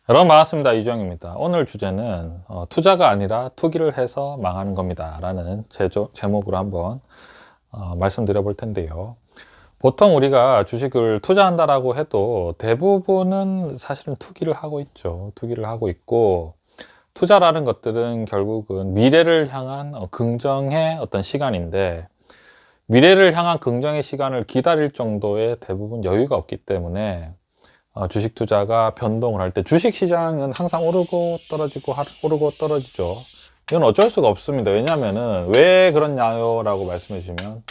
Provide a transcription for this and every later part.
여러분 반갑습니다. 이주영입니다. 오늘 주제는 투자가 아니라 투기를 해서 망하는 겁니다 라는 제목으로 한번 말씀드려 볼 텐데요. 보통 우리가 주식을 투자한다라고 해도 대부분은 사실은 투기를 하고 있죠. 투기를 하고 있고, 투자라는 것들은 결국은 미래를 향한 긍정의 어떤 시간인데, 미래를 향한 긍정의 시간을 기다릴 정도의 대부분 여유가 없기 때문에 주식 투자가 변동을 할 때, 주식 시장은 항상 오르고 떨어지고 오르고 떨어지죠. 이건 어쩔 수가 없습니다. 왜냐면은 왜 그렇냐요 라고 말씀해 주시면,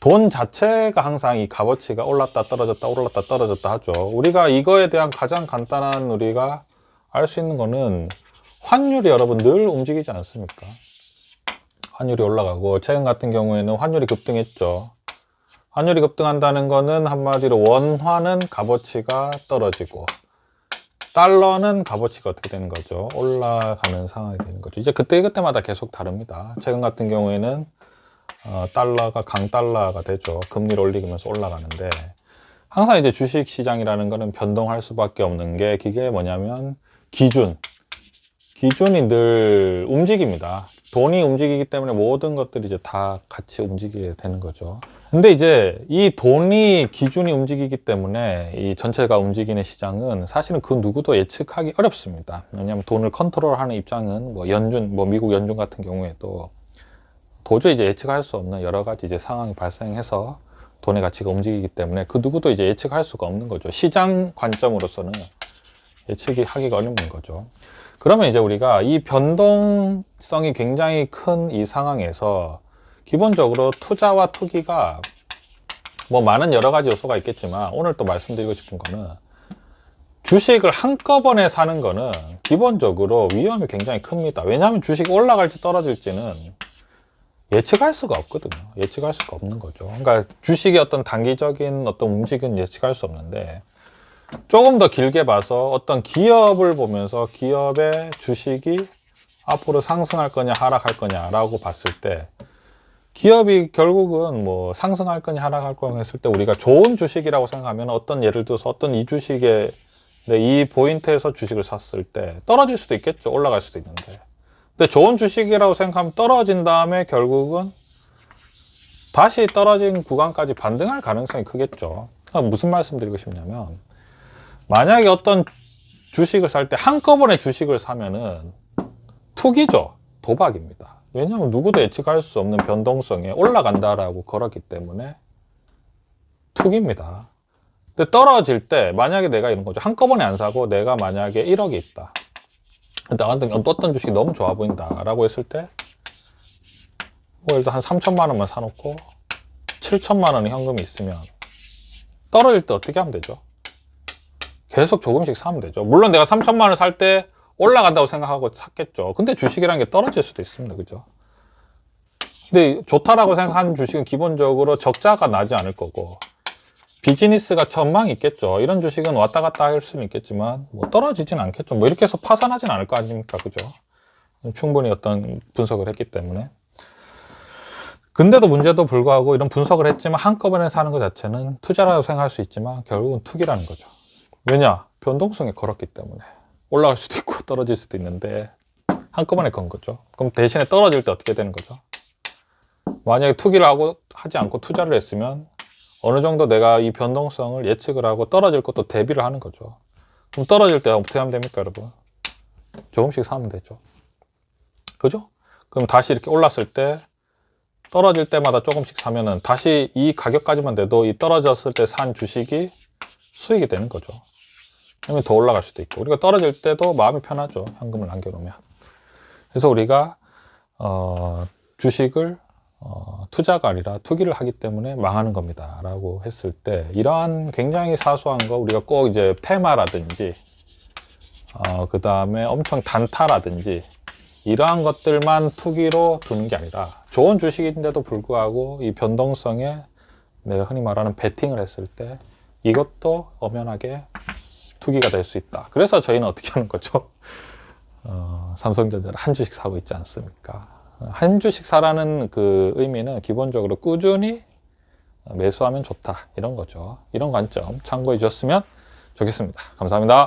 돈 자체가 항상 이 값어치가 올랐다 떨어졌다 올랐다 떨어졌다 하죠. 우리가 이거에 대한 가장 간단한 우리가 알 수 있는 거는 환율이 여러분 늘 움직이지 않습니까? 환율이 올라가고, 최근 같은 경우에는 환율이 급등했죠. 환율이 급등한다는 거는 한마디로 원화는 값어치가 떨어지고 달러는 값어치가 어떻게 되는 거죠? 올라가는 상황이 되는 거죠. 이제 그때그때마다 계속 다릅니다. 최근 같은 경우에는 달러가 강달러가 되죠. 금리를 올리면서 올라가는데, 항상 이제 주식 시장이라는 거는 변동할 수밖에 없는 게, 그게 뭐냐면 기준이 늘 움직입니다. 돈이 움직이기 때문에 모든 것들이 이제 다 같이 움직이게 되는 거죠. 근데 이제 이 돈이 기준이 움직이기 때문에 이 전체가 움직이는 시장은 사실은 그 누구도 예측하기 어렵습니다. 왜냐하면 돈을 컨트롤하는 입장은 미국 연준 같은 경우에도 도저히 이제 예측할 수 없는 여러 가지 이제 상황이 발생해서 돈의 가치가 움직이기 때문에 그 누구도 이제 예측할 수가 없는 거죠. 시장 관점으로서는 예측이 하기가 어려운 거죠. 그러면 이제 우리가 이 변동성이 굉장히 큰 이 상황에서 기본적으로 투자와 투기가 많은 여러 가지 요소가 있겠지만, 오늘 또 말씀드리고 싶은 거는, 주식을 한꺼번에 사는 거는 기본적으로 위험이 굉장히 큽니다. 왜냐하면 주식이 올라갈지 떨어질지는 예측할 수가 없거든요. 예측할 수가 없는 거죠. 그러니까 주식의 어떤 단기적인 어떤 움직임은 예측할 수 없는데, 조금 더 길게 봐서 어떤 기업을 보면서 기업의 주식이 앞으로 상승할 거냐 하락할 거냐라고 봤을 때, 기업이 결국은 상승할 거냐 하락할 거냐 했을 때 우리가 좋은 주식이라고 생각하면, 예를 들어서 어떤 이 주식에 이 포인트에서 주식을 샀을 때 떨어질 수도 있겠죠. 올라갈 수도 있는데. 근데 좋은 주식이라고 생각하면 떨어진 다음에 결국은 다시 떨어진 구간까지 반등할 가능성이 크겠죠. 그러니까 무슨 말씀 드리고 싶냐면, 만약에 어떤 주식을 살 때 한꺼번에 주식을 사면은 투기죠. 도박입니다. 왜냐하면 누구도 예측할 수 없는 변동성에 올라간다라고 걸었기 때문에 투기입니다. 근데 떨어질 때 만약에 내가 이런 거죠. 한꺼번에 안 사고 내가 만약에 1억이 있다. 근데 어떤 주식이 너무 좋아 보인다 라고 했을 때, 예를 들어 한 3천만 원만 사놓고 7천만 원의 현금이 있으면 떨어질 때 어떻게 하면 되죠? 계속 조금씩 사면 되죠. 물론 내가 3천만 원을 살 때 올라간다고 생각하고 샀겠죠. 근데 주식이라는 게 떨어질 수도 있습니다. 그죠? 근데 좋다라고 생각하는 주식은 기본적으로 적자가 나지 않을 거고, 비즈니스가 전망이 있겠죠. 이런 주식은 왔다 갔다 할 수는 있겠지만 떨어지진 않겠죠. 이렇게 해서 파산하진 않을 거 아닙니까? 그죠? 충분히 어떤 분석을 했기 때문에. 근데도 문제도 불구하고 이런 분석을 했지만 한꺼번에 사는 것 자체는 투자라고 생각할 수 있지만 결국은 투기라는 거죠. 왜냐? 변동성에 걸었기 때문에. 올라갈 수도 있고 떨어질 수도 있는데 한꺼번에 건 거죠. 그럼 대신에 떨어질 때 어떻게 되는 거죠? 만약에 투기를 하지 않고 투자를 했으면 어느 정도 내가 이 변동성을 예측을 하고 떨어질 것도 대비를 하는 거죠. 그럼 떨어질 때 어떻게 하면 됩니까, 여러분? 조금씩 사면 되죠. 그죠? 그럼 다시 이렇게 올랐을 때 떨어질 때마다 조금씩 사면은 다시 이 가격까지만 돼도 이 떨어졌을 때 산 주식이 수익이 되는 거죠. 그러면 더 올라갈 수도 있고, 우리가 떨어질 때도 마음이 편하죠. 현금을 남겨놓으면. 그래서 우리가 주식을 투자가 아니라 투기를 하기 때문에 망하는 겁니다 라고 했을 때, 이러한 굉장히 사소한 거, 우리가 꼭 이제 테마라든지 그 다음에 엄청 단타라든지 이러한 것들만 투기로 두는 게 아니라, 좋은 주식인데도 불구하고 이 변동성에 내가 흔히 말하는 베팅을 했을 때 이것도 엄연하게 투기가 될 수 있다. 그래서 저희는 어떻게 하는 거죠? 삼성전자를 한 주씩 사고 있지 않습니까? 한 주씩 사라는 그 의미는 기본적으로 꾸준히 매수하면 좋다, 이런 거죠. 이런 관점 참고해 주셨으면 좋겠습니다. 감사합니다.